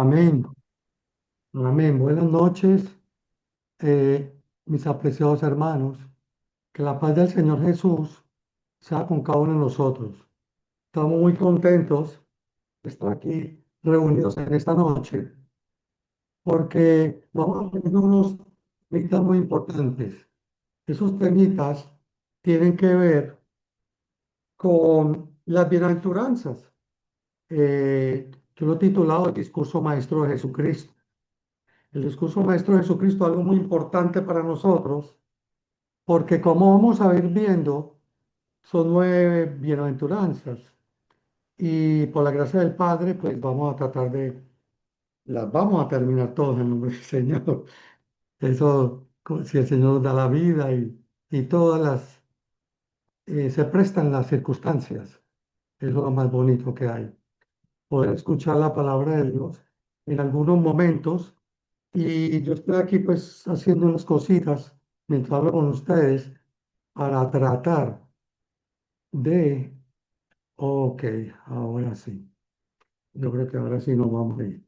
Amén, amén. Buenas noches, mis apreciados hermanos. Que la paz del Señor Jesús sea con cada uno de nosotros. Estamos muy contentos de estar aquí reunidos en esta noche porque vamos a tener unos temitas muy importantes. Esos temitas tienen que ver con las bienaventuranzas. Yo lo he titulado El discurso maestro de Jesucristo. El discurso maestro de Jesucristo es algo muy importante para nosotros porque como vamos a ir viendo, son 9 bienaventuranzas y por la gracia del Padre, pues vamos a tratar las vamos a terminar todas en nombre del Señor. Eso, si el Señor nos da la vida y todas se prestan las circunstancias. Eso es lo más bonito que hay. Poder escuchar la palabra de Dios en algunos momentos y yo estoy aquí pues haciendo unas cositas mientras hablo con ustedes para tratar de. Ok, ahora sí. Yo creo que ahora sí nos vamos a ir.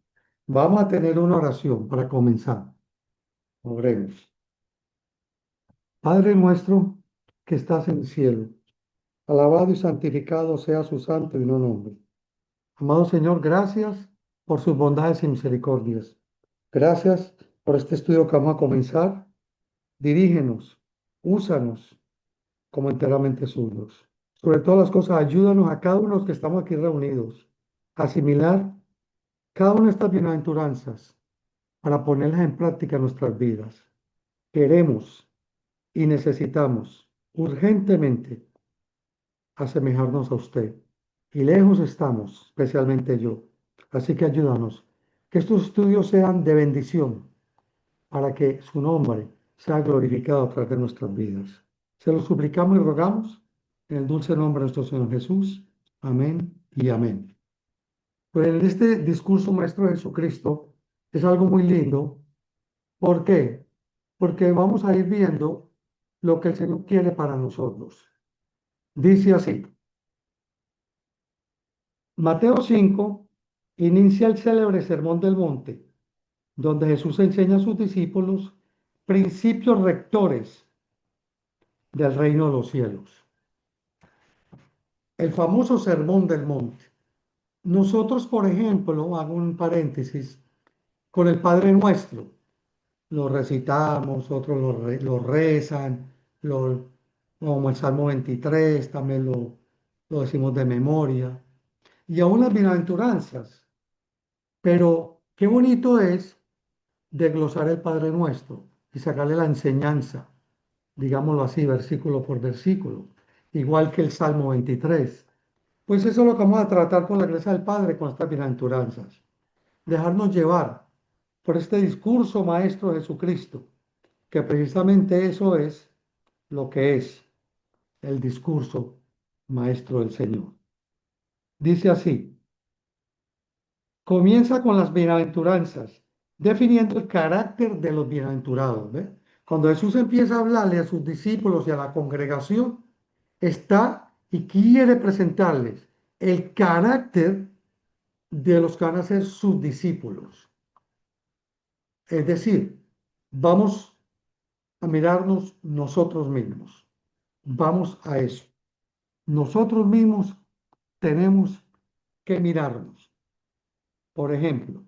Vamos a tener una oración para comenzar. Oremos. Padre nuestro que estás en el cielo, alabado y santificado sea su santo y no nombre. Amado Señor, gracias por sus bondades y misericordias. Gracias por este estudio que vamos a comenzar. Dirígenos, úsanos como enteramente suyos. Sobre todas las cosas, ayúdanos a cada uno de los que estamos aquí reunidos a asimilar cada una de estas bienaventuranzas para ponerlas en práctica en nuestras vidas. Queremos y necesitamos urgentemente asemejarnos a usted. Y lejos estamos, especialmente yo. Así que ayúdanos. Que estos estudios sean de bendición para que su nombre sea glorificado a través de nuestras vidas. Se lo suplicamos y rogamos en el dulce nombre de nuestro Señor Jesús. Amén y amén. Pues en este discurso maestro de Jesucristo es algo muy lindo. ¿Por qué? Porque vamos a ir viendo lo que el Señor quiere para nosotros. Dice así, Mateo 5 inicia el célebre Sermón del Monte, donde Jesús enseña a sus discípulos principios rectores del reino de los cielos. El famoso Sermón del Monte. Nosotros, por ejemplo, hago un paréntesis, con el Padre Nuestro, lo recitamos, otros lo rezan, lo, como el Salmo 23, también lo decimos de memoria, y aún las bienaventuranzas. Pero qué bonito es desglosar el Padre Nuestro y sacarle la enseñanza, digámoslo así, versículo por versículo, igual que el Salmo 23. Pues eso es lo que vamos a tratar con la gracia del Padre con estas bienaventuranzas. Dejarnos llevar por este discurso maestro de Jesucristo, que precisamente eso es lo que es el discurso maestro del Señor. Dice así, comienza con las bienaventuranzas, definiendo el carácter de los bienaventurados. ¿Ve? Cuando Jesús empieza a hablarle a sus discípulos y a la congregación, está y quiere presentarles el carácter de los que van a ser sus discípulos. Es decir, vamos a mirarnos nosotros mismos. Vamos a eso. Nosotros mismos tenemos que mirarnos. Por ejemplo,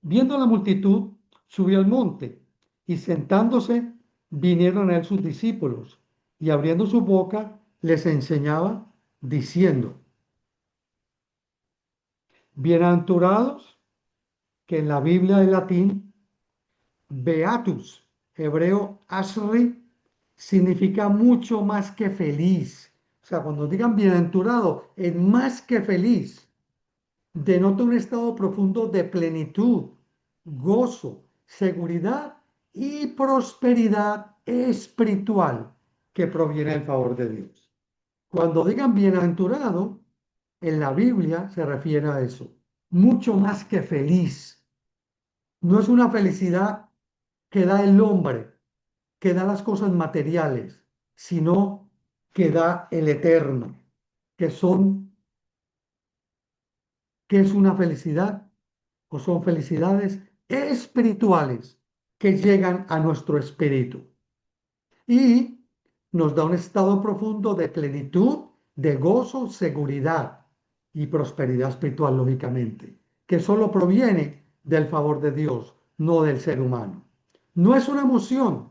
viendo la multitud, subió al monte y sentándose vinieron a él sus discípulos y abriendo su boca les enseñaba diciendo, bienaventurados que en la Biblia de latín, beatus, hebreo ashri, significa mucho más que feliz. O sea, cuando digan bienaventurado, es más que feliz. Denota un estado profundo de plenitud, gozo, seguridad y prosperidad espiritual que proviene del favor de Dios. Cuando digan bienaventurado, en la Biblia se refiere a eso, mucho más que feliz. No es una felicidad que da el hombre, que da las cosas materiales, sino que da el eterno, que son que es una felicidad o son felicidades espirituales que llegan a nuestro espíritu y nos da un estado profundo de plenitud, de gozo, seguridad y prosperidad espiritual, lógicamente, que solo proviene del favor de Dios, no del ser humano. No es una emoción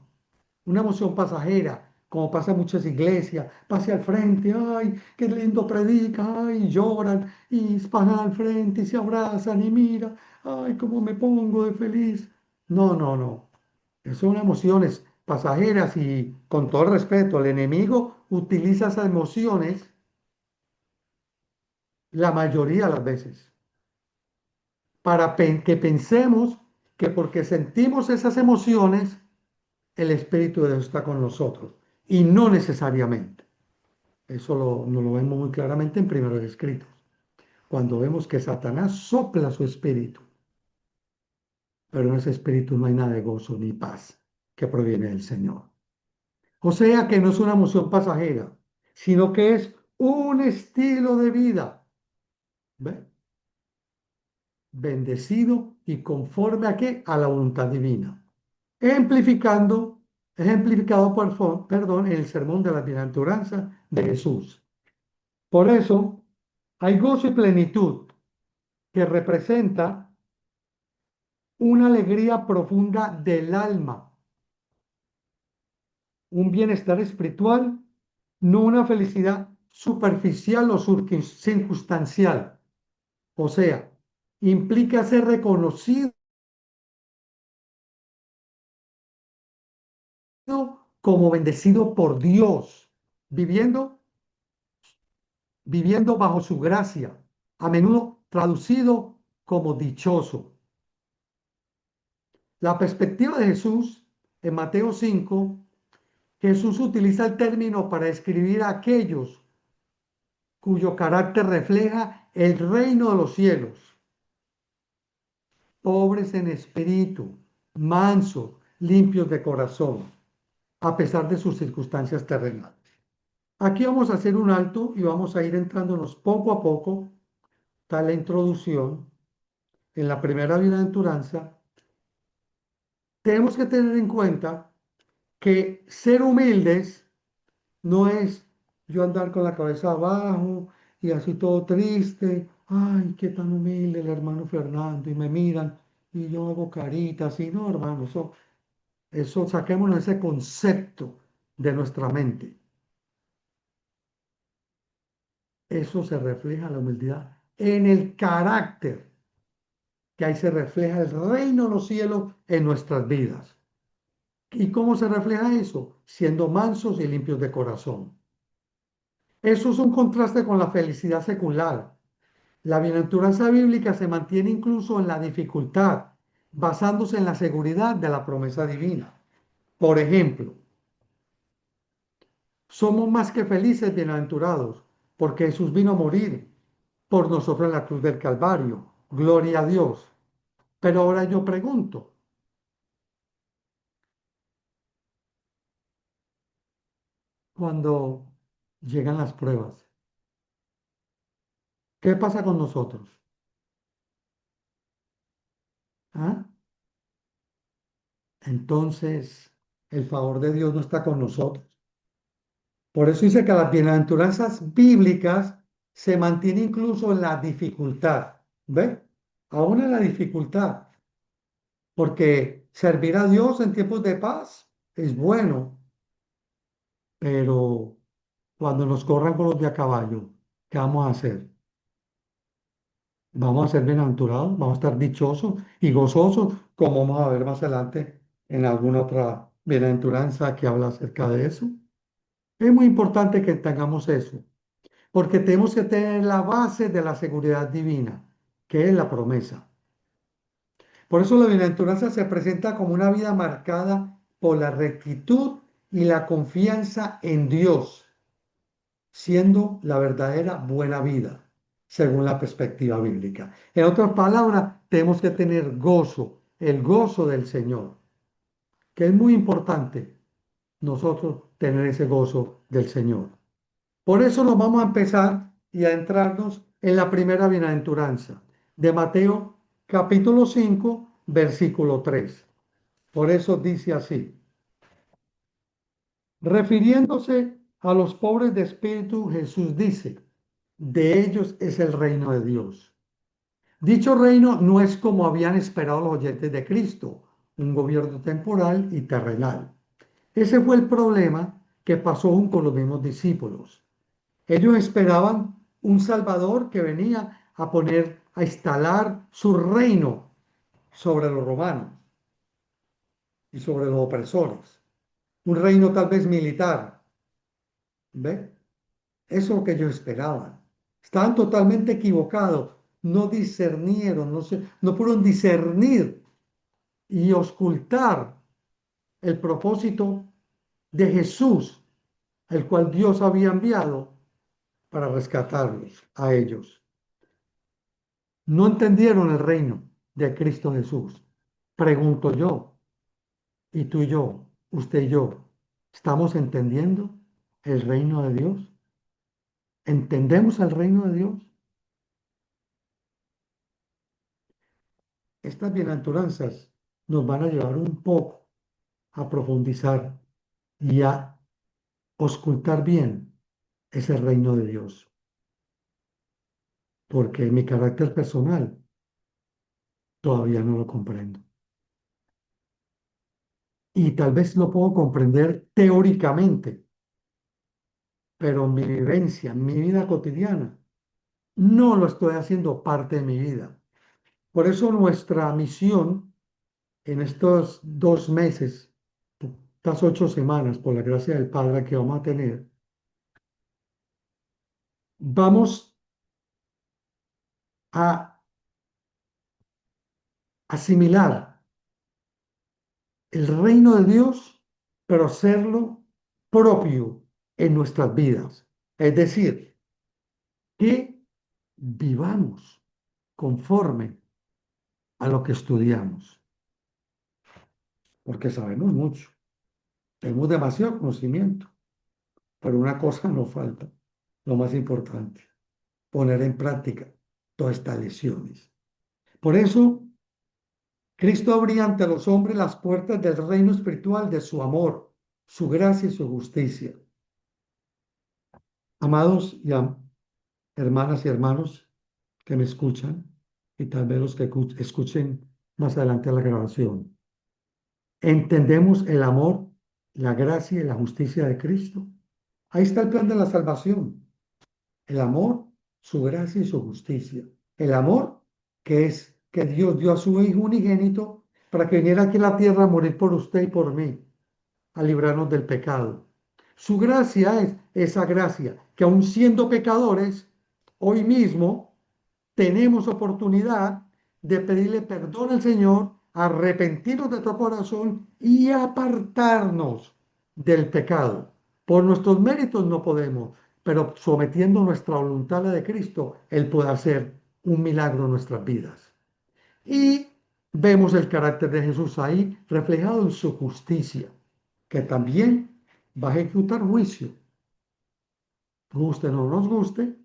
pasajera, como pasa en muchas iglesias, pase al frente, ay, qué lindo predica, ay, lloran y pasan al frente y se abrazan y mira, ay, cómo me pongo de feliz. No, no, no. Son emociones pasajeras y con todo el respeto, el enemigo utiliza esas emociones la mayoría de las veces para que pensemos que porque sentimos esas emociones, el Espíritu de Dios está con nosotros y no necesariamente. Eso nos lo vemos muy claramente en primeros escritos, cuando vemos que Satanás sopla su espíritu, pero en ese espíritu no hay nada de gozo ni paz que proviene del Señor. O sea que no es una emoción pasajera, sino que es un estilo de vida. ¿Ve? Bendecido y conforme a qué? A la voluntad divina. Ejemplificando, ejemplificado perdón, en el sermón de la bienaventuranza de Jesús. Por eso hay gozo y plenitud que representa una alegría profunda del alma, un bienestar espiritual, no una felicidad superficial o circunstancial. O sea, implica ser reconocido como bendecido por Dios, viviendo, viviendo bajo su gracia, a menudo traducido como dichoso. La perspectiva de Jesús en Mateo 5, Jesús utiliza el término para describir a aquellos cuyo carácter refleja el reino de los cielos, pobres en espíritu, mansos, limpios de corazón, a pesar de sus circunstancias terrenales. Aquí vamos a hacer un alto y vamos a ir entrándonos poco a poco, tal la introducción en la primera bienaventuranza. Tenemos que tener en cuenta que ser humildes no es yo andar con la cabeza abajo y así todo triste. Ay, qué tan humilde el hermano Fernando. Y me miran y yo hago caritas. Y no, hermano, eso saquémonos ese concepto de nuestra mente. Eso se refleja la humildad en el carácter, que ahí se refleja el reino de los cielos en nuestras vidas. ¿Y cómo se refleja eso? Siendo mansos y limpios de corazón. Eso es un contraste con la felicidad secular. La bienaventuranza bíblica se mantiene incluso en la dificultad, basándose en la seguridad de la promesa divina. Por ejemplo, somos más que felices, bienaventurados, porque Jesús vino a morir por nosotros en la cruz del Calvario. Gloria a Dios. Pero ahora yo pregunto, cuando llegan las pruebas, ¿qué pasa con nosotros? ¿Ah? Entonces, el favor de Dios no está con nosotros. Por eso dice que las bienaventuranzas bíblicas se mantienen incluso en la dificultad. ¿Ve? Aún en la dificultad. Porque servir a Dios en tiempos de paz es bueno, pero cuando nos corran con los de a caballo, ¿qué vamos a hacer? Vamos a ser bienaventurados, vamos a estar dichosos y gozosos, como vamos a ver más adelante en alguna otra bienaventuranza que habla acerca de eso. Es muy importante que tengamos eso, porque tenemos que tener la base de la seguridad divina, que es la promesa. Por eso la bienaventuranza se presenta como una vida marcada por la rectitud y la confianza en Dios, siendo la verdadera buena vida, según la perspectiva bíblica. En otras palabras, tenemos que tener gozo, el gozo del Señor, que es muy importante nosotros tener ese gozo del Señor. Por eso nos vamos a empezar y a entrarnos en la primera bienaventuranza. de Mateo capítulo 5, versículo 3. Por eso dice así, refiriéndose a los pobres de espíritu, Jesús dice, de ellos es el reino de Dios. Dicho reino no es como habían esperado los oyentes de Cristo, un gobierno temporal y terrenal. Ese fue el problema que pasó aún con los mismos discípulos. Ellos esperaban un Salvador que venía a poner, a instalar su reino sobre los romanos y sobre los opresores. Un reino tal vez militar. ¿Ve? Eso es lo que ellos esperaban. Estaban totalmente equivocados. No discernieron, no pudieron discernir y ocultar el propósito de Jesús, el cual Dios había enviado para rescatarlos a ellos. No entendieron el reino de Cristo Jesús. Pregunto yo, y tú y yo, usted y yo, ¿estamos entendiendo el reino de Dios? ¿Entendemos el reino de Dios? Estas bienaventuranzas nos van a llevar un poco a profundizar y a auscultar bien ese reino de Dios, porque mi carácter personal todavía no lo comprendo. Y tal vez lo puedo comprender teóricamente, pero en mi vivencia, en mi vida cotidiana, no lo estoy haciendo parte de mi vida. Por eso nuestra misión en estos 2 meses, estas 8 semanas, por la gracia del Padre que vamos a tener, vamos a asimilar el reino de Dios, pero hacerlo propio en nuestras vidas. Es decir, que vivamos conforme a lo que estudiamos, porque sabemos mucho, tenemos demasiado conocimiento, pero una cosa nos falta, lo más importante, poner en práctica todas estas lecciones. Por eso, Cristo abría ante los hombres las puertas del reino espiritual de su amor, su gracia y su justicia. Amados y hermanas y hermanos que me escuchan, y tal vez los que escuchen más adelante la grabación, ¿entendemos el amor, la gracia y la justicia de Cristo? Ahí está el plan de la salvación. El amor, su gracia y su justicia. El amor, que es que Dios dio a su Hijo unigénito para que viniera aquí a la tierra a morir por usted y por mí, a librarnos del pecado. Su gracia es esa gracia que aun siendo pecadores, hoy mismo tenemos oportunidad de pedirle perdón al Señor, arrepentirnos de todo corazón y apartarnos del pecado. Por nuestros méritos no podemos, pero sometiendo nuestra voluntad a la de Cristo, Él puede hacer un milagro en nuestras vidas. Y vemos el carácter de Jesús ahí reflejado en su justicia, que también va a ejecutar juicio, guste o no nos guste,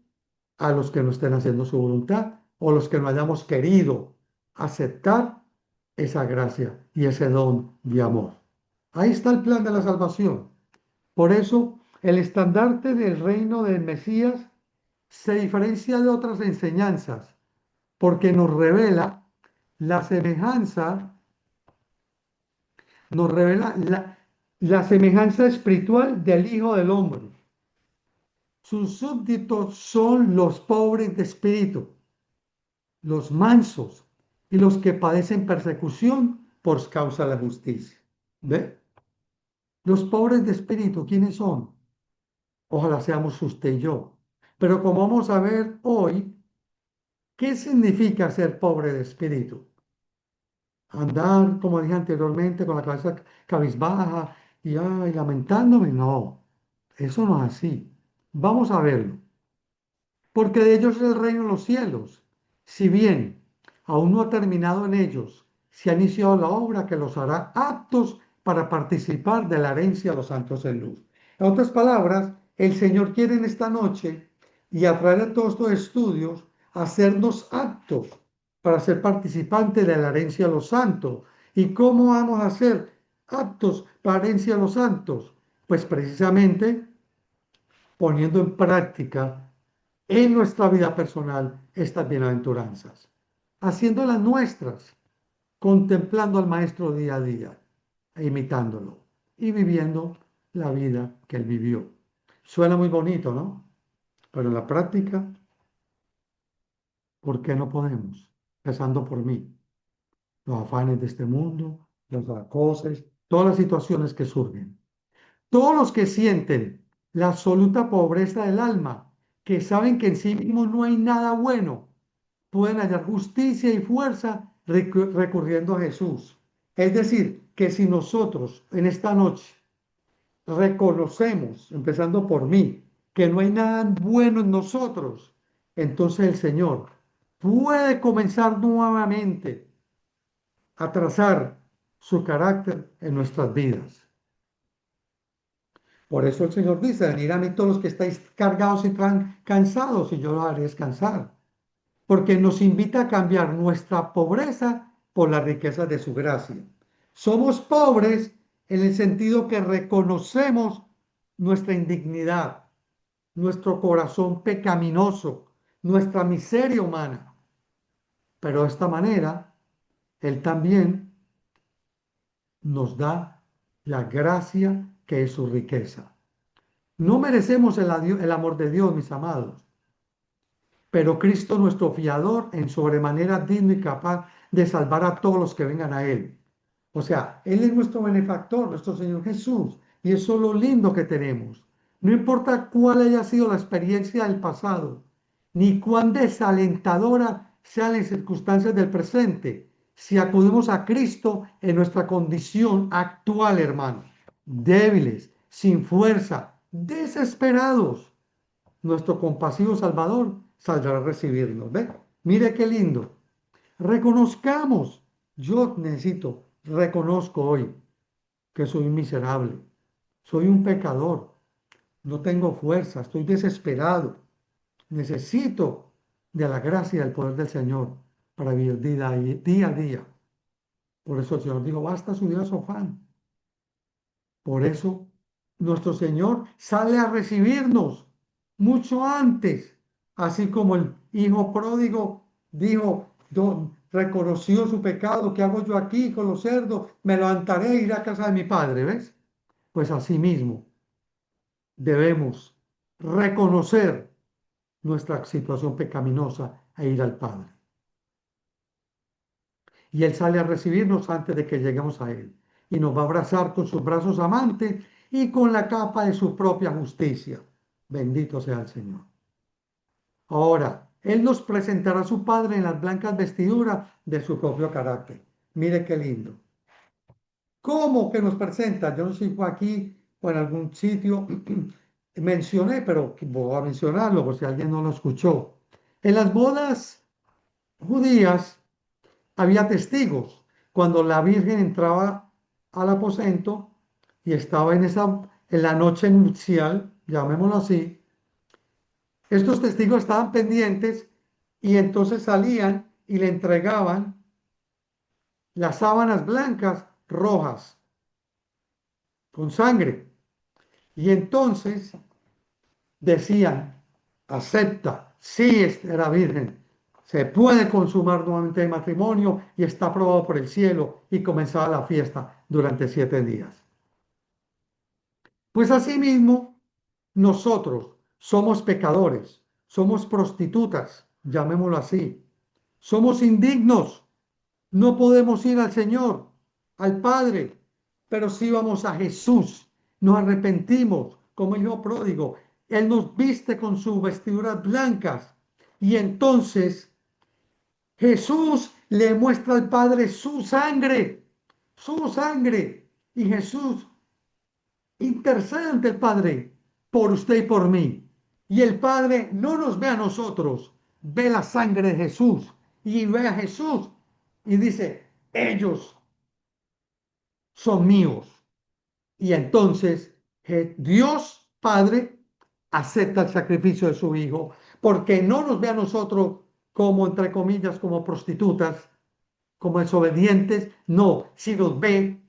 a los que no estén haciendo su voluntad o los que no hayamos querido aceptar esa gracia y ese don de amor. Ahí está el plan de la salvación. Por eso, el estandarte del reino del Mesías se diferencia de otras enseñanzas, porque nos revela la semejanza, nos revela la semejanza espiritual del Hijo del Hombre. Sus súbditos son los pobres de espíritu, los mansos y los que padecen persecución por causa de la justicia. ¿Ve? Los pobres de espíritu, ¿quiénes son? Ojalá seamos usted y yo. Pero como vamos a ver hoy, ¿qué significa ser pobre de espíritu? Andar, como dije anteriormente, con la cabeza cabizbaja y ay, lamentándome. No, eso no es así. Vamos a verlo. Porque de ellos es el reino de los cielos. Si bien aún no ha terminado en ellos, se ha iniciado la obra que los hará aptos para participar de la herencia de los santos en luz. En otras palabras, el Señor quiere en esta noche y a través de todos estos estudios hacernos aptos para ser participante de la herencia de los santos. ¿Y cómo vamos a ser aptos para la herencia de los santos? Pues precisamente poniendo en práctica en nuestra vida personal estas bienaventuranzas, haciéndolas nuestras, contemplando al Maestro día a día, e imitándolo y viviendo la vida que él vivió. Suena muy bonito, ¿no? Pero en la práctica, ¿por qué no podemos? Empezando por mí. Los afanes de este mundo, los acoses, todas las situaciones que surgen. Todos los que sienten la absoluta pobreza del alma, que saben que en sí mismos no hay nada bueno, pueden hallar justicia y fuerza recurriendo a Jesús. Es decir, que si nosotros en esta noche reconocemos, empezando por mí, que no hay nada bueno en nosotros, entonces el Señor puede comenzar nuevamente a trazar su carácter en nuestras vidas. Por eso el Señor dice, venid a mí todos los que estáis cargados y cansados, y yo los haré descansar. Porque nos invita a cambiar nuestra pobreza por la riqueza de su gracia. Somos pobres en el sentido que reconocemos nuestra indignidad, nuestro corazón pecaminoso, nuestra miseria humana. Pero de esta manera, Él también nos da la gracia que es su riqueza. No merecemos el amor de Dios, mis amados, pero Cristo nuestro fiador en sobremanera digno y capaz de salvar a todos los que vengan a Él. O sea, Él es nuestro benefactor, nuestro Señor Jesús, y eso es lo lindo que tenemos. No importa cuál haya sido la experiencia del pasado, ni cuán desalentadora sean las circunstancias del presente, si acudimos a Cristo en nuestra condición actual, hermanos, débiles, sin fuerza, desesperados, nuestro compasivo Salvador saldrá a recibirnos. ¿Ve? Mire qué lindo. Reconozcamos. Yo necesito, reconozco hoy que soy un miserable, soy un pecador, no tengo fuerza, estoy desesperado. Necesito de la gracia y del poder del Señor para vivir día a día. Por eso el Señor dijo, basta su día su afán. Por eso nuestro Señor sale a recibirnos mucho antes, así como el hijo pródigo dijo, reconoció su pecado, ¿qué hago yo aquí con los cerdos? Me levantaré e iré a casa de mi padre, ¿ves? Pues así mismo debemos reconocer nuestra situación pecaminosa e ir al Padre. Y Él sale a recibirnos antes de que lleguemos a Él. Y nos va a abrazar con sus brazos amantes y con la capa de su propia justicia. Bendito sea el Señor. Ahora, Él nos presentará a su Padre en las blancas vestiduras de su propio carácter. Mire qué lindo. ¿Cómo que nos presenta? Yo no sé si fue aquí o en algún sitio mencioné, pero voy a mencionarlo por si alguien no lo escuchó. En las bodas judías había testigos. Cuando la Virgen entraba al aposento y estaba en la noche nupcial, llamémoslo así, estos testigos estaban pendientes y entonces salían y le entregaban las sábanas blancas rojas con sangre. Y entonces decían, acepta, sí era virgen, se puede consumar nuevamente el matrimonio y está aprobado por el cielo y comenzaba la fiesta durante 7 días. Pues asimismo, nosotros somos pecadores, somos prostitutas, llamémoslo así, somos indignos, no podemos ir al Señor, al Padre, pero sí vamos a Jesús, nos arrepentimos como el hijo pródigo, Él nos viste con sus vestiduras blancas y entonces Jesús le muestra al Padre su sangre, y Jesús intercede ante el Padre por usted y por mí. Y el Padre no nos ve a nosotros, ve la sangre de Jesús y ve a Jesús y dice, ellos son míos. Y entonces Dios Padre acepta el sacrificio de su Hijo porque no nos ve a nosotros como, entre comillas, como prostitutas, como desobedientes, no, si los ve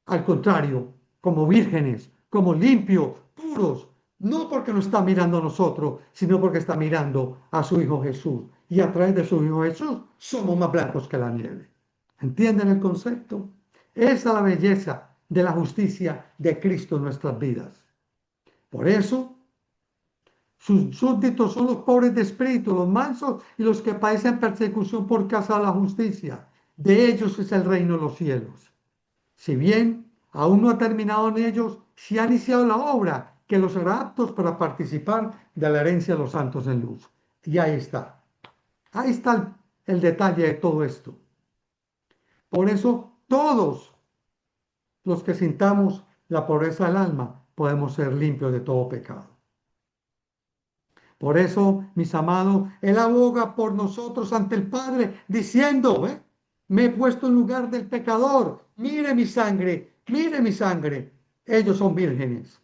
al contrario, como vírgenes, como limpios, puros, no porque nos está mirando a nosotros, sino porque está mirando a su Hijo Jesús. Y a través de su Hijo Jesús somos más blancos que la nieve. ¿Entienden el concepto? Esa es la belleza de la justicia de Cristo en nuestras vidas. Por eso, sus súbditos son los pobres de espíritu, los mansos y los que padecen persecución por causa de la justicia. De ellos es el reino de los cielos. Si bien aún no ha terminado en ellos, sí ha iniciado la obra que los hará aptos para participar de la herencia de los santos en luz. Y ahí está. Ahí está el detalle de todo esto. Por eso todos los que sintamos la pobreza del alma podemos ser limpios de todo pecado. Por eso, mis amados, Él aboga por nosotros ante el Padre, diciendo, me he puesto en lugar del pecador, mire mi sangre, ellos son vírgenes.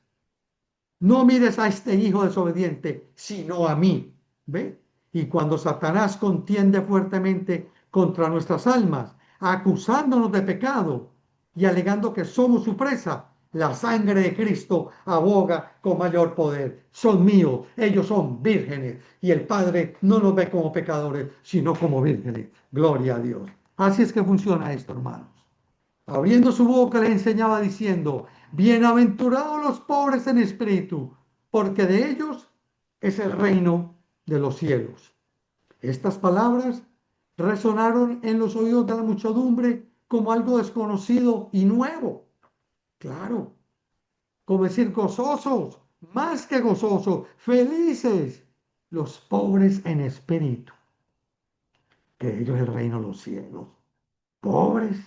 No mires a este hijo desobediente, sino a mí. ¿Ve? Y cuando Satanás contiende fuertemente contra nuestras almas, acusándonos de pecado y alegando que somos su presa, la sangre de Cristo aboga con mayor poder. Son míos, ellos son vírgenes y el Padre no nos ve como pecadores, sino como vírgenes. Gloria a Dios. Así es que funciona esto, hermanos. Abriendo su boca le enseñaba diciendo, bienaventurados los pobres en espíritu, porque de ellos es el reino de los cielos. Estas palabras resonaron en los oídos de la muchedumbre como algo desconocido y nuevo. Claro, como decir gozosos, más que gozosos, felices, los pobres en espíritu, que de ellos es el reino de los cielos. Pobres.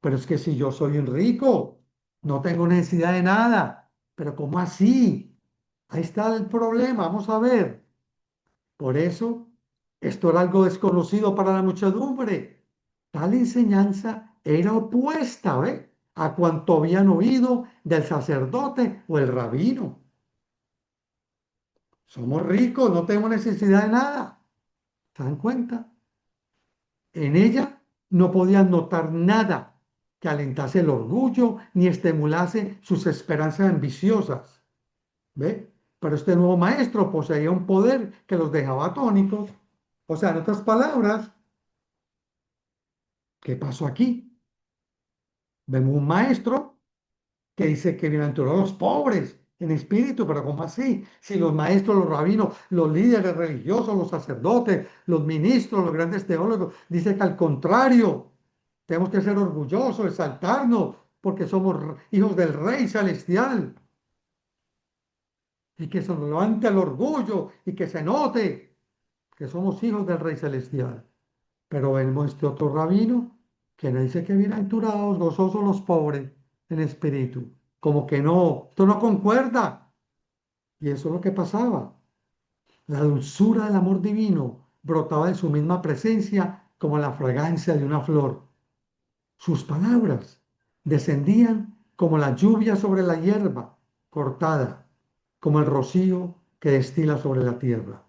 Pero es que si yo soy un rico, no tengo necesidad de nada. Pero ¿cómo así? Ahí está el problema. Vamos a ver. Por eso, esto era algo desconocido para la muchedumbre. Tal enseñanza era opuesta, ¿ve? A cuanto habían oído del sacerdote o el rabino. Somos ricos, no tenemos necesidad de nada. ¿Se dan cuenta? En ella no podían notar nada que alentase el orgullo ni estimulase sus esperanzas ambiciosas. ¿Ve? Pero este nuevo maestro poseía un poder que los dejaba atónitos. O sea, en otras palabras, ¿qué pasó aquí? Vemos un maestro que dice que bienaventurados los pobres en espíritu, pero ¿cómo así? Si los maestros, los rabinos, los líderes religiosos, los sacerdotes, los ministros, los grandes teólogos, dice que al contrario, tenemos que ser orgullosos, exaltarnos, porque somos hijos del Rey Celestial. Y que se nos levante el orgullo y que se note que somos hijos del Rey Celestial. Pero vemos este otro rabino que nos dice que bienaventurados, gozosos los pobres en espíritu. Como que no, esto no concuerda. Y eso es lo que pasaba. La dulzura del amor divino brotaba de su misma presencia como la fragancia de una flor. Sus palabras descendían como la lluvia sobre la hierba cortada, como el rocío que destila sobre la tierra.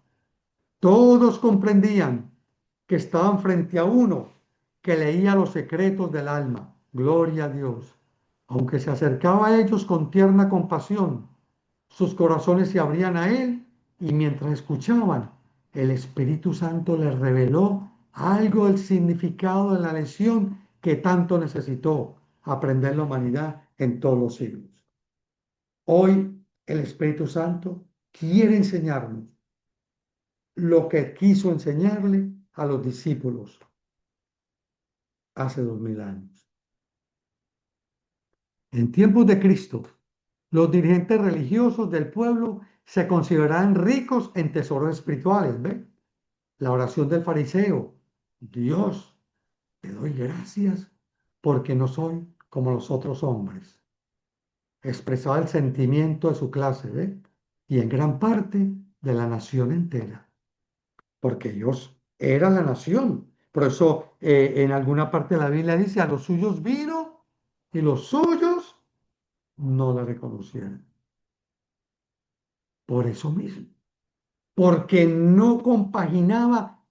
Todos comprendían que estaban frente a uno que leía los secretos del alma. Gloria a Dios. Aunque se acercaba a ellos con tierna compasión, sus corazones se abrían a él y mientras escuchaban, el Espíritu Santo les reveló algo del significado de la lección que tanto necesitó aprender la humanidad en todos los siglos. Hoy el Espíritu Santo quiere enseñarnos lo que quiso enseñarle a los discípulos hace 2000 años. En tiempos de Cristo, los dirigentes religiosos del pueblo se consideraban ricos en tesoros espirituales. ¿Ve? La oración del fariseo: Dios, te doy gracias porque no soy como los otros hombres. Expresaba el sentimiento de su clase, ¿ve? Y en gran parte de la nación entera, porque Dios era la nación. Por eso en alguna parte de la Biblia dice, a los suyos vino y los suyos no la reconocieron. Por eso mismo, porque no compaginaba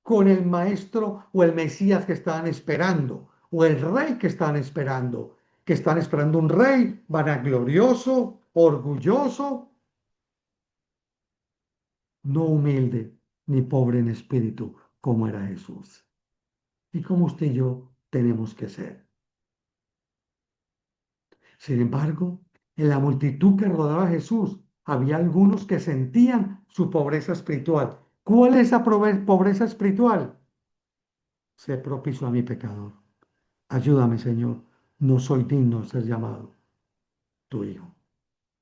con el maestro o el Mesías que estaban esperando, o el rey que están esperando un rey vanaglorioso, orgulloso, no humilde ni pobre en espíritu, como era Jesús. Y como usted y yo tenemos que ser. Sin embargo, en la multitud que rodeaba a Jesús, había algunos que sentían su pobreza espiritual. ¿Cuál es esa pobreza espiritual? Sé propicio a mi pecador. Ayúdame, Señor. No soy digno de ser llamado tu hijo.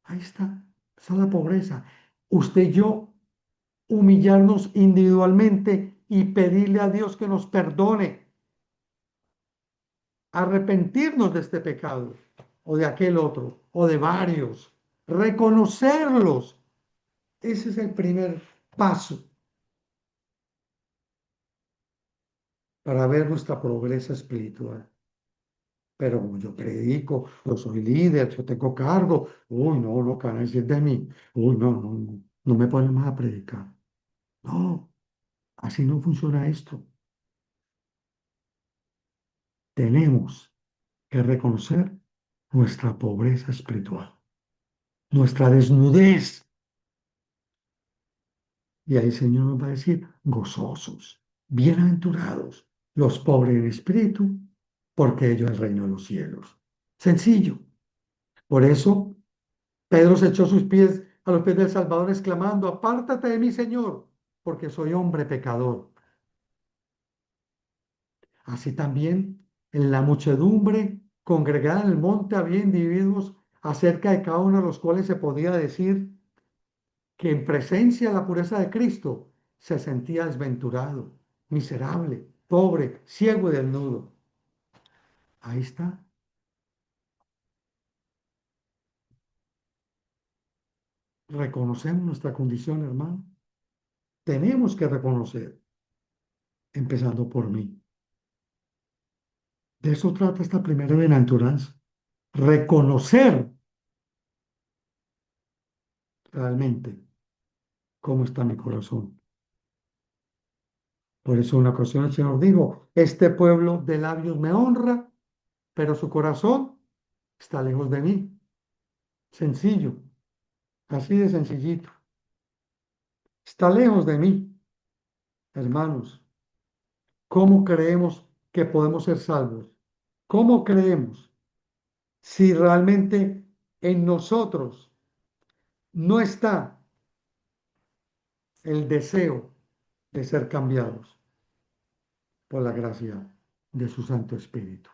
Ahí está. Esa es la pobreza. Usted y yo humillarnos individualmente y pedirle a Dios que nos perdone, arrepentirnos de este pecado o de aquel otro o de varios, reconocerlos. Ese es el primer paso para ver nuestra progresa espiritual. Pero yo predico, yo soy líder, yo tengo cargo. Uy, no, lo que van a decir de mí. Uy, no, no, no, no me ponen más a predicar. No, así no funciona esto. Tenemos que reconocer nuestra pobreza espiritual, nuestra desnudez. Y ahí el Señor nos va a decir, gozosos, bienaventurados, los pobres en espíritu, porque ellos es el reino de los cielos. Sencillo. Por eso Pedro se echó sus pies a los pies del Salvador, exclamando, apártate de mí, Señor, porque soy hombre pecador. Así también, en la muchedumbre congregada en el monte había individuos acerca de cada uno de los cuales se podía decir que en presencia de la pureza de Cristo se sentía desventurado, miserable, pobre, ciego y desnudo. Ahí está. Reconocemos nuestra condición, hermano. Tenemos que reconocer, empezando por mí. De eso trata esta primera bienaventuranza. Reconocer realmente cómo está mi corazón. Por eso en una ocasión el Señor dijo, este pueblo de labios me honra, pero su corazón está lejos de mí. Sencillo, así de sencillito. Está lejos de mí, hermanos. ¿Cómo creemos que podemos ser salvos? ¿Cómo creemos si realmente en nosotros no está el deseo de ser cambiados por la gracia de su Santo Espíritu?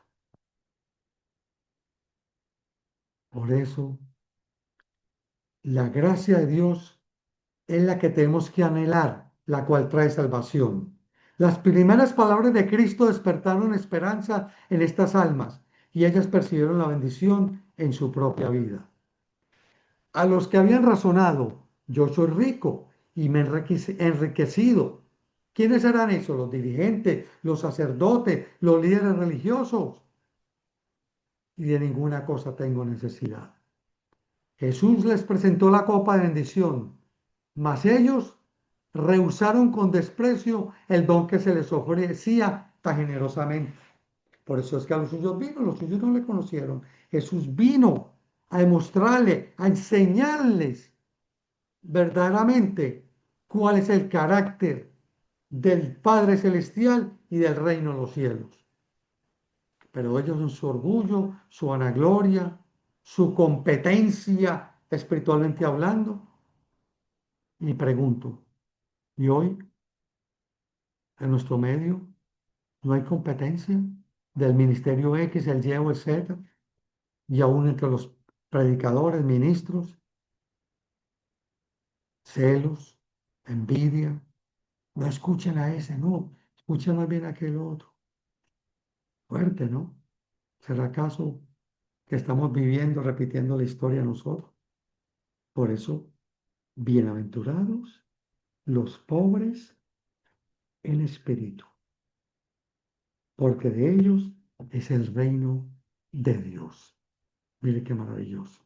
Por eso, la gracia de Dios es la que tenemos que anhelar, la cual trae salvación. Las primeras palabras de Cristo despertaron esperanza en estas almas y ellas percibieron la bendición en su propia vida. A los que habían razonado, yo soy rico y me he enriquecido. ¿Quiénes eran esos? Los dirigentes, los sacerdotes, los líderes religiosos. Y de ninguna cosa tengo necesidad. Jesús les presentó la copa de bendición, mas ellos rehusaron con desprecio el don que se les ofrecía tan generosamente. Por eso es que a los suyos vino, los suyos no le conocieron. Jesús vino a demostrarle, a enseñarles verdaderamente cuál es el carácter del Padre Celestial y del reino de los cielos. Pero ellos en su orgullo, su vanagloria, su competencia espiritualmente hablando, y pregunto, ¿y hoy en nuestro medio no hay competencia del ministerio X, el Y o el Z, y aún entre los predicadores, ministros, celos, envidia? No escuchen a ese, no, escuchen más bien a aquel otro. Fuerte, ¿no? ¿Será acaso que estamos viviendo, repitiendo la historia nosotros? Por eso, bienaventurados los pobres en espíritu, porque de ellos es el reino de Dios. Mire qué maravilloso.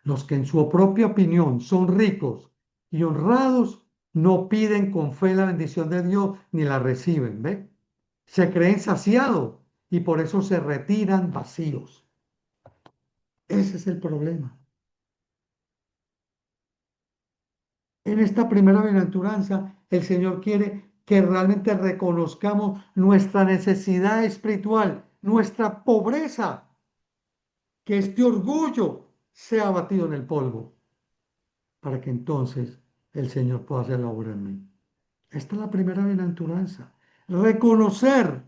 Los que en su propia opinión son ricos y honrados no piden con fe la bendición de Dios ni la reciben, ¿ve? Se creen saciados y por eso se retiran vacíos. Ese es el problema. En esta primera bienaventuranza, el Señor quiere que realmente reconozcamos nuestra necesidad espiritual, nuestra pobreza, que este orgullo sea abatido en el polvo, para que entonces el Señor pueda hacer la obra en mí. Esta es la primera bienaventuranza. Reconocer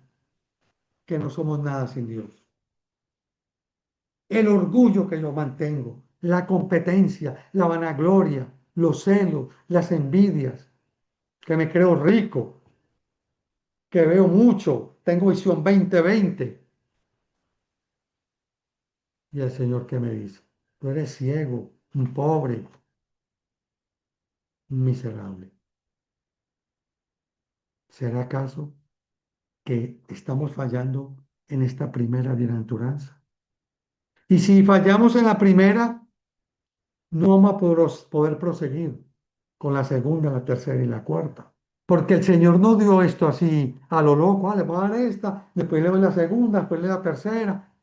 que no somos nada sin Dios. El orgullo que yo mantengo, la competencia, la vanagloria, los celos, las envidias, que me creo rico, que veo mucho, tengo visión 20/20. Y el Señor que me dice, tú eres ciego, un pobre, un miserable. ¿Será acaso que estamos fallando en esta primera bienaventuranza? Y si fallamos en la primera, no vamos a poder proseguir con la segunda, la tercera y la cuarta. Porque el Señor no dio esto así a lo loco, le voy a dar esta, después le doy la segunda, después le doy la tercera,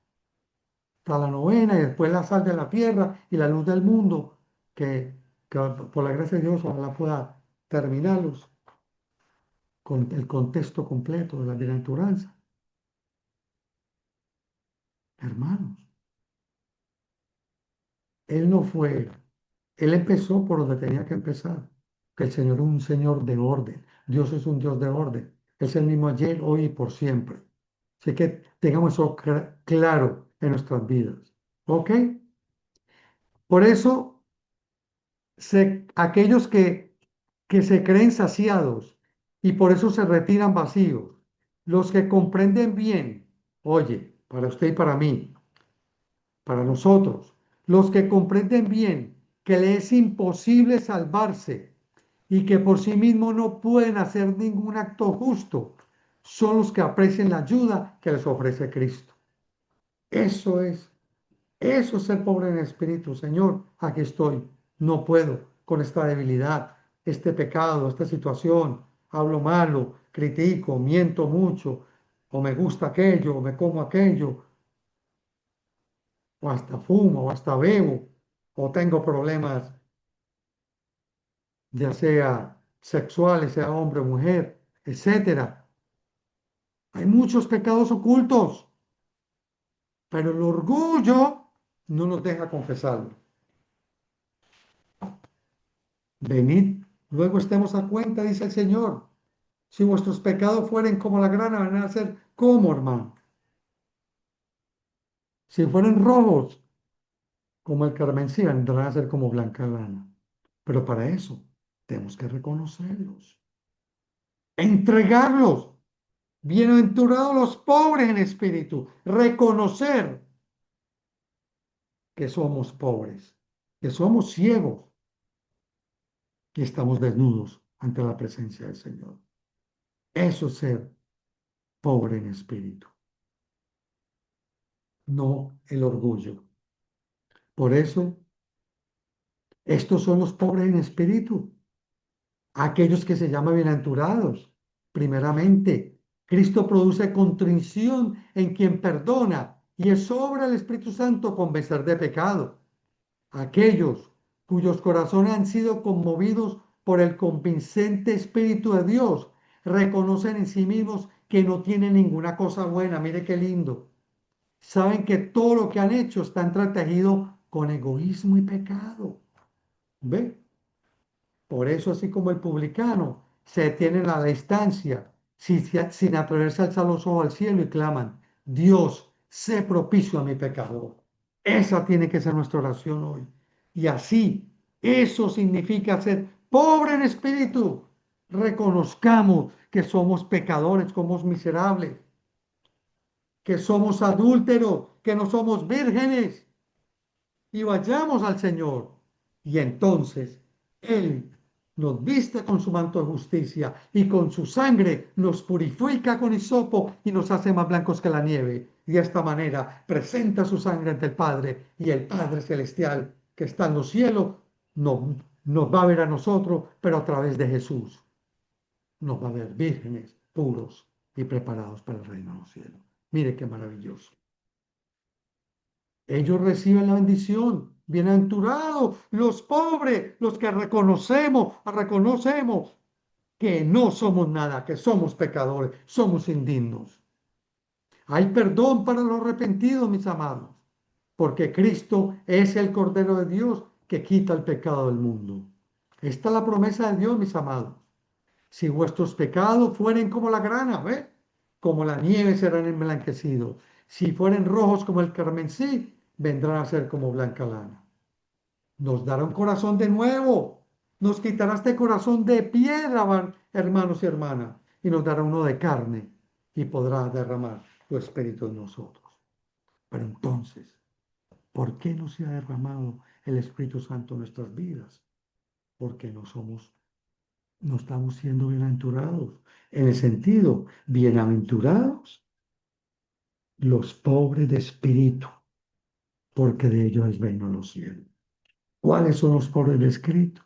hasta la novena y después la sal de la tierra y la luz del mundo, que por la gracia de Dios ojalá pueda terminarlos con el contexto completo de la bienaventuranza. Hermanos, Él no fue, Él empezó por donde tenía que empezar, que el Señor es un Señor de orden, Dios es un Dios de orden, es el mismo ayer, hoy y por siempre. Así que tengamos eso claro en nuestras vidas. ¿Ok? Por eso, aquellos que se creen saciados y por eso se retiran vacíos, los que comprenden bien, oye, para usted y para mí, para nosotros, los que comprenden bien que le es imposible salvarse y que por sí mismos no pueden hacer ningún acto justo, son los que aprecian la ayuda que les ofrece Cristo. Eso es. Eso es ser pobre en espíritu. Señor, aquí estoy. No puedo con esta debilidad, este pecado, esta situación. Hablo malo, critico, miento mucho, o me gusta aquello, o me como aquello, o hasta fumo, o hasta bebo, o tengo problemas, ya sea sexuales, sea hombre o mujer, etcétera. Hay muchos pecados ocultos, pero el orgullo no nos deja confesarlo. Venid, luego estemos a cuenta, dice el Señor. Si vuestros pecados fueren como la grana, van a ser como, hermano. Si fueren rojos, como el carmesí, vendrán a ser como blanca lana. Pero para eso tenemos que reconocerlos, entregarlos. Bienaventurados los pobres en espíritu. Reconocer que somos pobres, que somos ciegos y estamos desnudos ante la presencia del Señor. Eso es ser pobre en espíritu, no el orgullo. Por eso, estos son los pobres en espíritu, aquellos que se llaman bienaventurados. Primeramente, Cristo produce contrición en quien perdona y es obra del Espíritu Santo convencer de pecado. Aquellos cuyos corazones han sido conmovidos por el convincente Espíritu de Dios reconocen en sí mismos que no tienen ninguna cosa buena. Mire qué lindo. Saben que todo lo que han hecho está entretejido con egoísmo y pecado. ¿Ve? Por eso, así como el publicano, se detienen a la distancia, sin atreverse a alzar los ojos al cielo y claman, Dios, sé propicio a mi pecador. Esa tiene que ser nuestra oración hoy. Y así, eso significa ser pobre en espíritu. Reconozcamos que somos pecadores, que somos miserables, que somos adúlteros, que no somos vírgenes y vayamos al Señor. Y entonces Él nos viste con su manto de justicia y con su sangre nos purifica con hisopo y nos hace más blancos que la nieve. Y de esta manera presenta su sangre ante el Padre y el Padre Celestial que está en los cielos nos, nos va a ver a nosotros, pero a través de Jesús. Nos va a ver vírgenes, puros y preparados para el reino de los cielos. Mire qué maravilloso. Ellos reciben la bendición. Bienaventurados los pobres, los que reconocemos que no somos nada, que somos pecadores, somos indignos. Hay perdón para los arrepentidos, mis amados, porque Cristo es el Cordero de Dios que quita el pecado del mundo. Esta es la promesa de Dios, mis amados. Si vuestros pecados fueren como la grana, ¿ve? Como la nieve serán emblanquecidos. Si fueren rojos como el carmesí, vendrán a ser como blanca lana. Nos dará un corazón de nuevo. Nos quitará este corazón de piedra, hermanos y hermanas, y nos dará uno de carne y podrá derramar su espíritu en nosotros. Pero entonces, ¿por qué no se ha derramado el Espíritu Santo en nuestras vidas? Porque no estamos siendo bienaventurados. En el sentido, bienaventurados los pobres de espíritu, porque de ellos es el reino de los cielos. ¿Cuáles son los pobres de espíritu?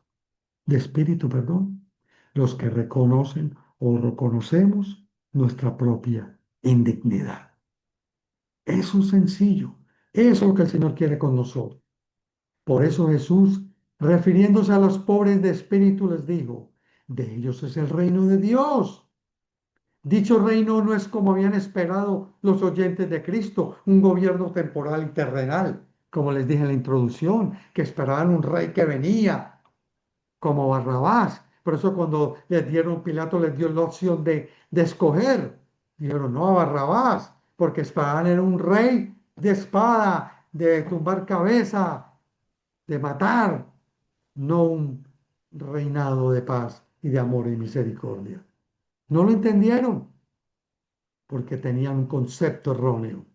De espíritu, perdón. Los que reconocen o reconocemos nuestra propia indignidad. Eso es sencillo. Eso es lo que el Señor quiere con nosotros. Por eso Jesús, refiriéndose a los pobres de espíritu, les dijo, de ellos es el reino de Dios. Dicho reino no es como habían esperado los oyentes de Cristo, un gobierno temporal y terrenal, como les dije en la introducción, que esperaban un rey que venía como Barrabás. Por eso cuando les dieron, Pilato les dio la opción de escoger. Dijeron, no, a Barrabás, porque esperaban en un rey de espada, de tumbar cabeza, de matar, no un reinado de paz y de amor y misericordia. No lo entendieron porque tenían un concepto erróneo.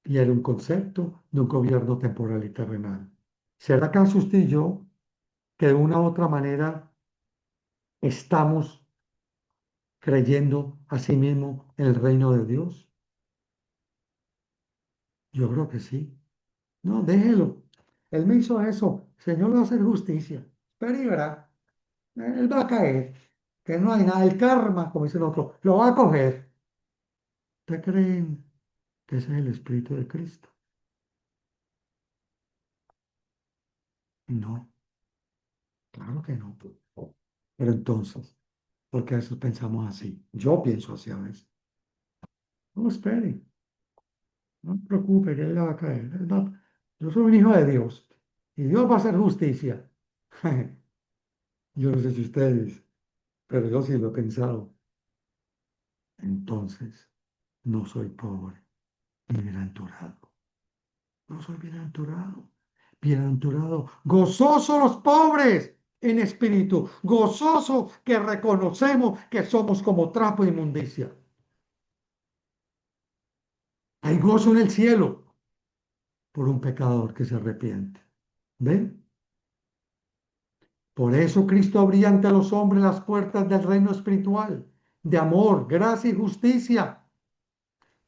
Y era un concepto de un gobierno temporal y terrenal. ¿Será acaso usted y yo que de una u otra manera estamos creyendo a sí mismo en el reino de Dios? Yo creo que sí. No, déjelo. Él me hizo eso. El Señor va a hacer justicia. Pero y verá, él va a caer. Que no hay nada. El karma, como dice el otro, lo va a coger. ¿Ustedes creen que ese es el Espíritu de Cristo? No, claro que no. Pero entonces, porque a veces pensamos así. Yo pienso así a veces. No espere, no se preocupe, que él le va a caer. Yo soy un hijo de Dios y Dios va a hacer justicia. Yo no sé si ustedes, pero yo sí lo he pensado. Entonces, no soy pobre ni bienaventurado. No soy bienaventurado. Bienaventurado, gozoso los pobres en espíritu, gozoso que reconocemos que somos como trapo de inmundicia. Hay gozo en el cielo por un pecador que se arrepiente. ¿Ven? Por eso Cristo abría ante los hombres las puertas del reino espiritual, de amor, gracia y justicia.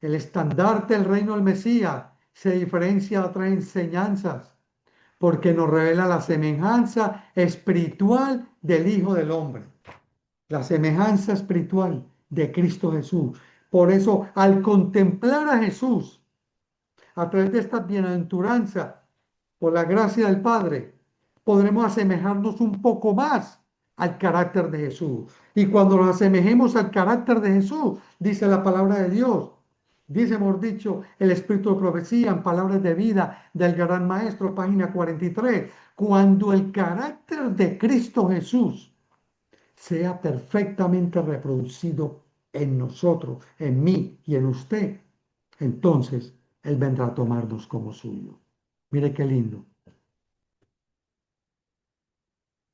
El estandarte del reino del Mesías se diferencia de otras enseñanzas porque nos revela la semejanza espiritual del Hijo del Hombre, la semejanza espiritual de Cristo Jesús. Por eso, al contemplar a Jesús, a través de esta bienaventuranza, por la gracia del Padre, podremos asemejarnos un poco más al carácter de Jesús. Y cuando nos asemejemos al carácter de Jesús, dice la palabra de Dios, dice, hemos dicho, el Espíritu de profecía en palabras de vida del gran maestro, página 43, cuando el carácter de Cristo Jesús sea perfectamente reproducido en nosotros, en mí y en usted, entonces Él vendrá a tomarnos como suyo. Mire qué lindo.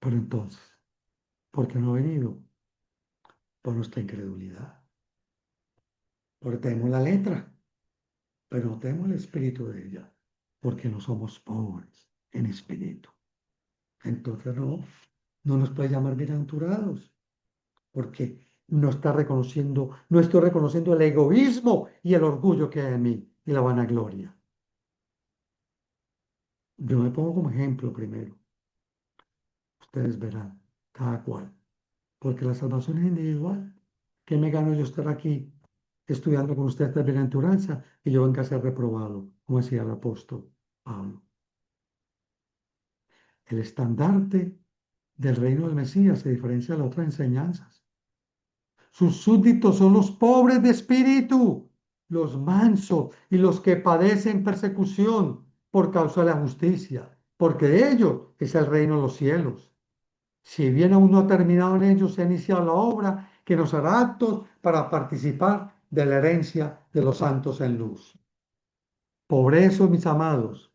Pero entonces, ¿por qué no ha venido? Por nuestra incredulidad. Porque tenemos la letra, pero no tenemos el espíritu de ella. Porque no somos pobres en espíritu. Entonces no nos puede llamar bienaventurados. Porque no estoy reconociendo el egoísmo y el orgullo que hay en mí y la vanagloria. Yo me pongo como ejemplo primero. Ustedes verán, cada cual. Porque la salvación es individual. ¿Qué me gano yo estar aquí estudiando con ustedes esta bienaventuranza y yo venga a ser reprobado, como decía el apóstol Pablo? El estandarte del reino del Mesías se diferencia de las otras enseñanzas. Sus súbditos son los pobres de espíritu, los mansos y los que padecen persecución por causa de la justicia, porque de ellos es el reino de los cielos. Si bien aún no ha terminado en ellos, se ha iniciado la obra que nos hará aptos para participar de la herencia de los santos en luz. Por eso, mis amados,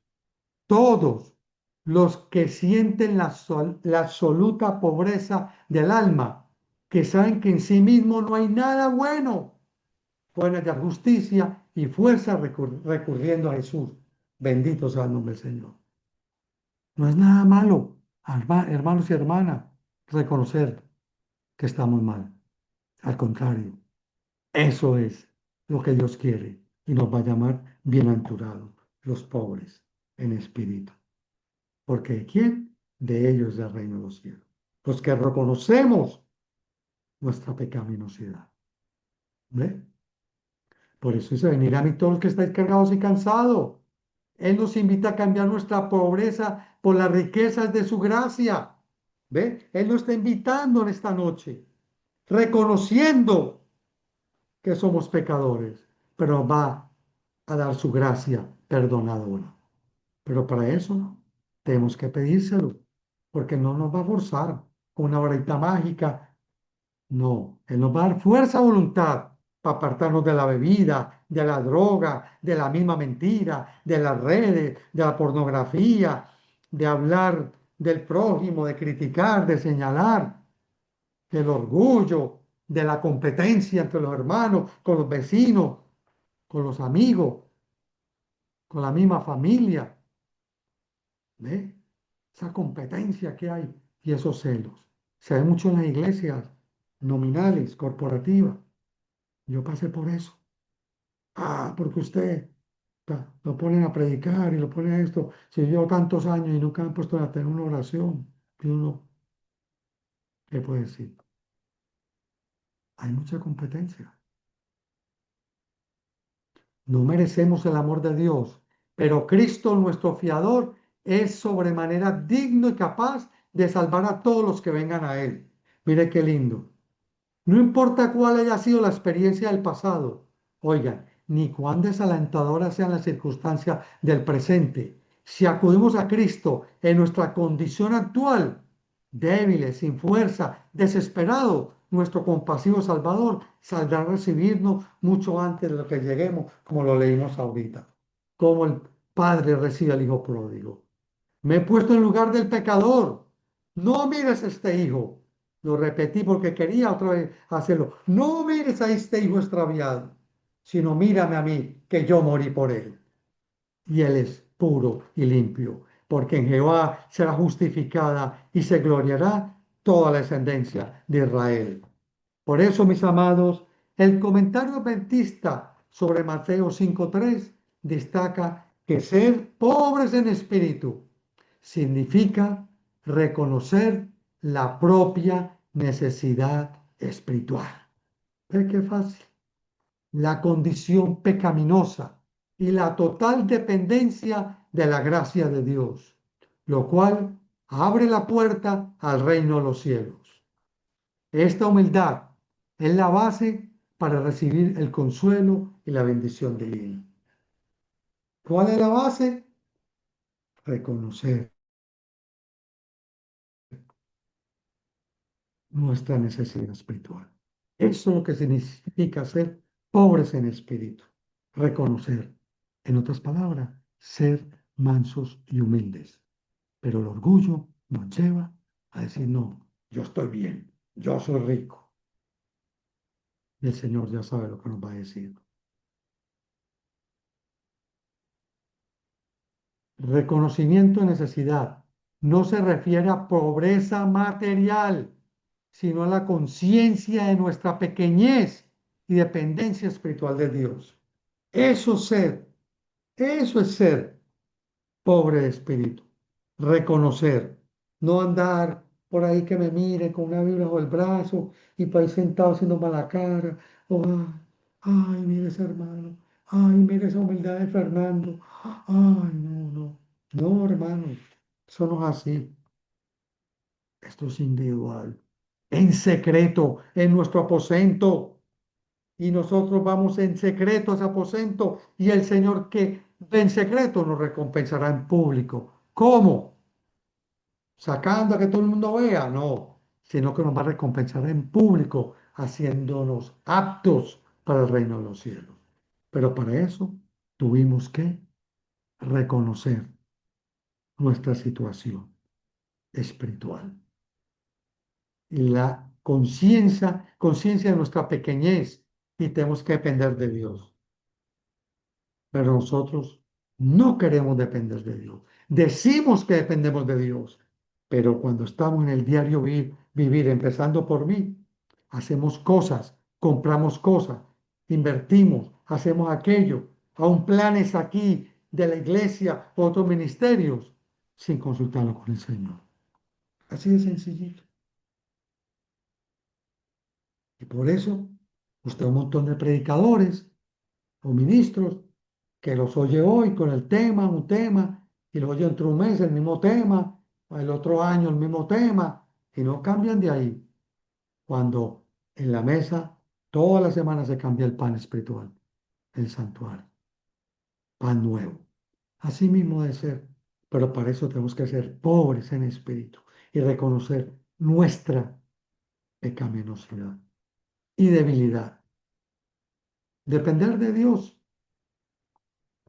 todos los que sienten la absoluta pobreza del alma, que saben que en sí mismo no hay nada bueno, pueden hallar justicia y fuerza recurriendo a Jesús. Bendito sea el nombre del Señor. No es nada malo, hermanos y hermanas, reconocer que estamos mal. Al contrario, eso es lo que Dios quiere y nos va a llamar bienaventurados, los pobres en espíritu. Porque ¿de quién? De ellos es el reino de los cielos. Los que reconocemos nuestra pecaminosidad. ¿Ve? Por eso dice, venid a mí todos los que estáis cargados y cansados. Él nos invita a cambiar nuestra pobreza por las riquezas de su gracia. ¿Ve? Él nos está invitando en esta noche, reconociendo que somos pecadores, pero nos va a dar su gracia perdonadora. Pero para eso tenemos que pedírselo, porque no nos va a forzar con una varita mágica. No, Él nos va a dar fuerza de voluntad para apartarnos de la bebida, de la droga, de la misma mentira, de las redes, de la pornografía, de hablar del prójimo, de criticar, de señalar, del orgullo, de la competencia entre los hermanos, con los vecinos, con los amigos, con la misma familia. ¿Ve? Esa competencia que hay y esos celos. Se ve mucho en las iglesias nominales, corporativas. Yo pasé por eso. Ah, porque usted lo ponen a predicar y lo ponen a esto. Si yo llevo tantos años y nunca me han puesto a tener una oración, y uno, ¿qué puede decir? Hay mucha competencia. No merecemos el amor de Dios, pero Cristo, nuestro fiador, es sobremanera digno y capaz de salvar a todos los que vengan a Él. Mire qué lindo. No importa cuál haya sido la experiencia del pasado, oigan, ni cuán desalentadoras sean las circunstancias del presente. Si acudimos a Cristo en nuestra condición actual, débiles, sin fuerza, desesperado, nuestro compasivo Salvador saldrá a recibirnos mucho antes de lo que lleguemos, como lo leímos ahorita. Como el Padre recibe al Hijo pródigo. Me he puesto en lugar del pecador. No mires a este hijo. Lo repetí porque quería otra vez hacerlo. No mires a este hijo extraviado, sino mírame a mí, que yo morí por él. Y él es puro y limpio, porque en Jehová será justificada y se gloriará toda la descendencia de Israel. Por eso, mis amados, el comentario adventista sobre Mateo 5:3 destaca que ser pobres en espíritu significa reconocer la propia necesidad espiritual. ¿Ve qué fácil? La condición pecaminosa y la total dependencia de la gracia de Dios, lo cual abre la puerta al reino de los cielos. Esta humildad es la base para recibir el consuelo y la bendición divina. ¿Cuál es la base? Reconocer nuestra necesidad espiritual. Eso es lo que significa ser pobres en espíritu. Reconocer, en otras palabras, ser mansos y humildes. Pero el orgullo nos lleva a decir, no, yo estoy bien, yo soy rico. Y el Señor ya sabe lo que nos va a decir. Reconocimiento de necesidad no se refiere a pobreza material, sino a la conciencia de nuestra pequeñez y dependencia espiritual de Dios. Eso es ser pobre de espíritu. Reconocer, no andar por ahí que me mire con una Biblia bajo el brazo y por ahí sentado haciendo mala cara. O, ay, mire ese hermano. Ay, mire esa humildad de Fernando. Ay, no, no. No, hermano, eso no es así. Esto es individual, en secreto, en nuestro aposento. Y nosotros vamos en secreto a ese aposento y el Señor que ve en secreto nos recompensará en público. ¿Cómo? ¿Sacando a que todo el mundo vea? No, sino que nos va a recompensar en público, haciéndonos aptos para el reino de los cielos. Pero para eso tuvimos que reconocer nuestra situación espiritual y la conciencia de nuestra pequeñez y tenemos que depender de Dios. Pero nosotros no queremos depender de Dios. Decimos que dependemos de Dios, pero cuando estamos en el diario vivir, empezando por mí, hacemos cosas, compramos cosas, invertimos, hacemos aquello, aún planes aquí de la iglesia, otros ministerios, sin consultarlo con el Señor. Así de sencillito. Y por eso, usted un montón de predicadores o ministros que los oye hoy con el tema, un tema, y los oye entre un mes el mismo tema, o el otro año el mismo tema, y no cambian de ahí. Cuando en la mesa todas las semanas se cambia el pan espiritual, el santuario, pan nuevo. Así mismo de ser, pero para eso tenemos que ser pobres en espíritu y reconocer nuestra pecaminosidad y debilidad. Depender de Dios.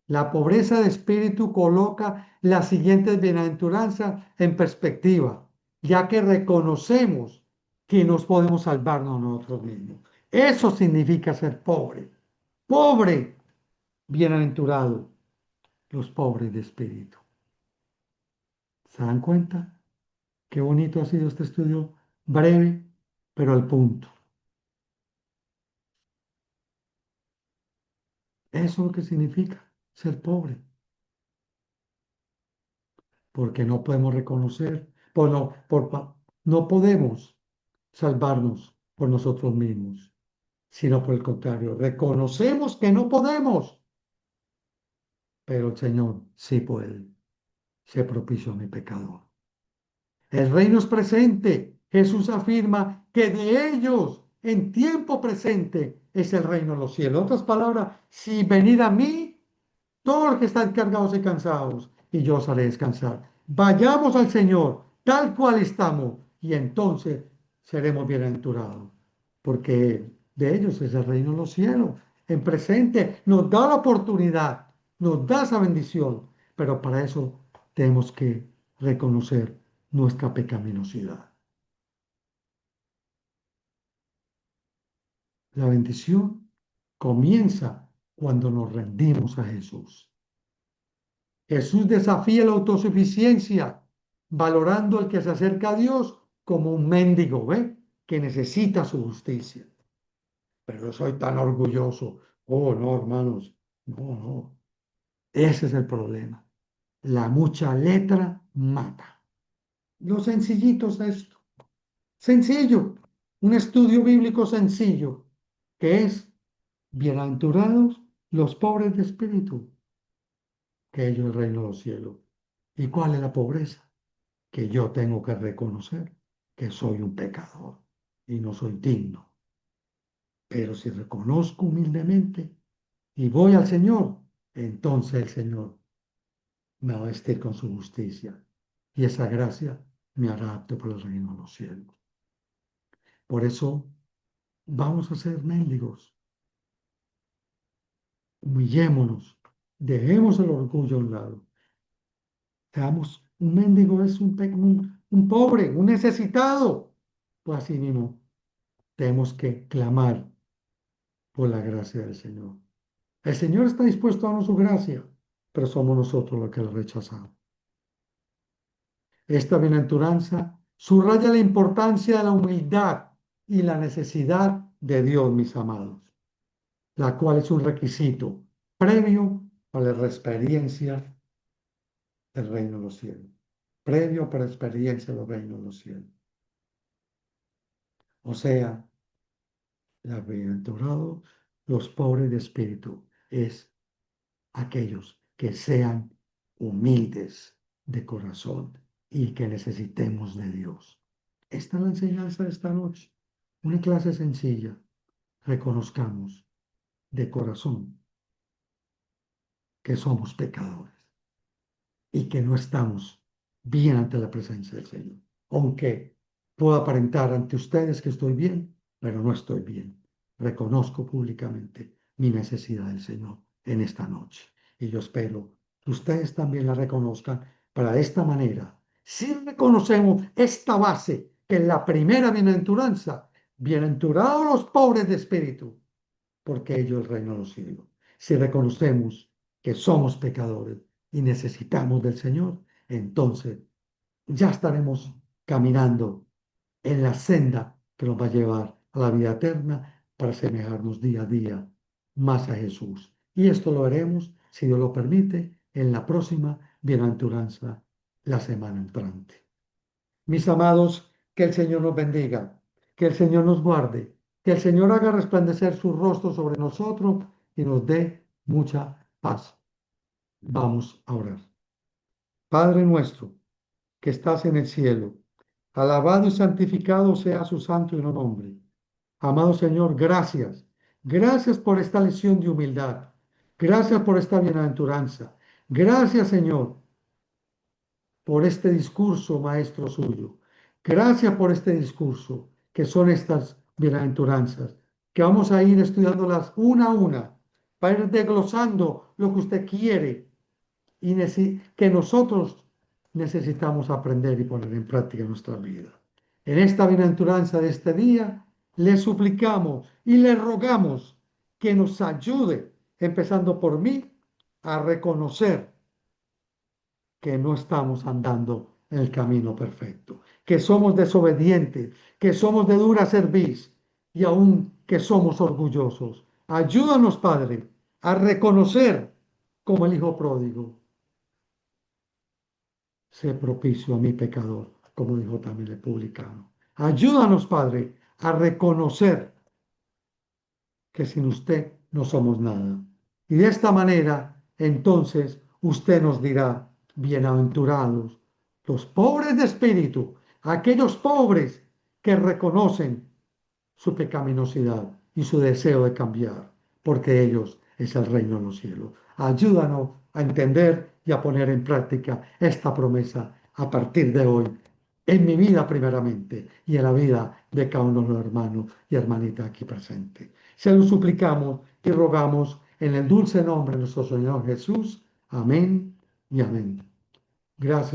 La pobreza de espíritu coloca las siguientes bienaventuranzas en perspectiva, ya que reconocemos que nos podemos salvarnos nosotros mismos. Eso significa ser pobre. Pobre, bienaventurado, los pobres de espíritu. ¿Se dan cuenta? Qué bonito ha sido este estudio, breve, pero al punto. Eso es lo que significa ser pobre, porque no podemos reconocer, no podemos salvarnos por nosotros mismos, sino por el contrario, reconocemos que no podemos, pero el Señor sí puede, se propició mi pecador. El reino es presente. Jesús afirma que de ellos, en tiempo presente, es el reino de los cielos. En otras palabras, si venid a mí, todos los que están cargados y cansados, y yo os haré descansar. Vayamos al Señor, tal cual estamos, y entonces seremos bienaventurados, porque de ellos es el reino de los cielos. En presente nos da la oportunidad, nos da esa bendición, pero para eso tenemos que reconocer nuestra pecaminosidad. La bendición comienza cuando nos rendimos a Jesús. Jesús desafía la autosuficiencia, valorando al que se acerca a Dios como un mendigo, ¿ve? Que necesita su justicia. Pero yo soy tan orgulloso. Oh, no, hermanos. No, no. Ese es el problema. La mucha letra mata. Lo sencillito es esto. Sencillo. Un estudio bíblico sencillo, que es, bienaventurados los pobres de espíritu, que ellos el reino de los cielos. ¿Y cuál es la pobreza? Que yo tengo que reconocer que soy un pecador y no soy digno. Pero si reconozco humildemente y voy al Señor, entonces el Señor me va a vestir con su justicia y esa gracia me hará apto para el reino de los cielos. Por eso vamos a ser mendigos, humillémonos, dejemos el orgullo a un lado. Seamos un mendigo, es un pobre, un necesitado. Pues así mismo tenemos que clamar por la gracia del Señor. El Señor está dispuesto a darnos su gracia, pero somos nosotros los que la rechazamos. Esta bienaventuranza subraya la importancia de la humildad y la necesidad de Dios, mis amados, la cual es un requisito previo a la experiencia del reino de los cielos, previo para experiencia del reino de los cielos. O sea, bienaventurados los pobres de espíritu es aquellos que sean humildes de corazón y que necesitemos de Dios. Esta es la enseñanza de esta noche. Una clase sencilla. Reconozcamos de corazón que somos pecadores y que no estamos bien ante la presencia del Señor. Aunque puedo aparentar ante ustedes que estoy bien, pero no estoy bien. Reconozco públicamente mi necesidad del Señor en esta noche. Y yo espero que ustedes también la reconozcan para de esta manera. Si reconocemos esta base, que es la primera bienaventuranza, bienaventurados los pobres de espíritu, porque ellos el reino de los cielos. Si reconocemos que somos pecadores y necesitamos del Señor, entonces ya estaremos caminando en la senda que nos va a llevar a la vida eterna para asemejarnos día a día más a Jesús. Y esto lo haremos, si Dios lo permite, en la próxima bienaventuranza, la semana entrante. Mis amados, que el Señor nos bendiga, que el Señor nos guarde, que el Señor haga resplandecer su rostro sobre nosotros y nos dé mucha paz. Vamos a orar. Padre nuestro, que estás en el cielo, alabado y santificado sea su santo y no nombre. Amado Señor, gracias. Gracias por esta lección de humildad. Gracias por esta bienaventuranza. Gracias, Señor, por este discurso, maestro suyo. Gracias por este discurso, que son estas bienaventuranzas, que vamos a ir estudiándolas una a una, para ir desglosando lo que usted quiere y que nosotros necesitamos aprender y poner en práctica en nuestra vida. En esta bienaventuranza de este día, le suplicamos y le rogamos que nos ayude, empezando por mí, a reconocer que no estamos andando en el camino perfecto, que somos desobedientes, que somos de dura cerviz y aún que somos orgullosos. Ayúdanos, Padre, a reconocer como el Hijo pródigo. Sé propicio a mi pecador, como dijo también el publicano. Ayúdanos, Padre, a reconocer que sin usted no somos nada. Y de esta manera, entonces, usted nos dirá, bienaventurados los pobres de espíritu, aquellos pobres que reconocen su pecaminosidad y su deseo de cambiar, porque ellos es el reino de los cielos. Ayúdanos a entender y a poner en práctica esta promesa a partir de hoy, en mi vida primeramente y en la vida de cada uno de los hermanos y hermanitas aquí presentes. Se lo suplicamos y rogamos en el dulce nombre de nuestro Señor Jesús. Amén y amén. Gracias.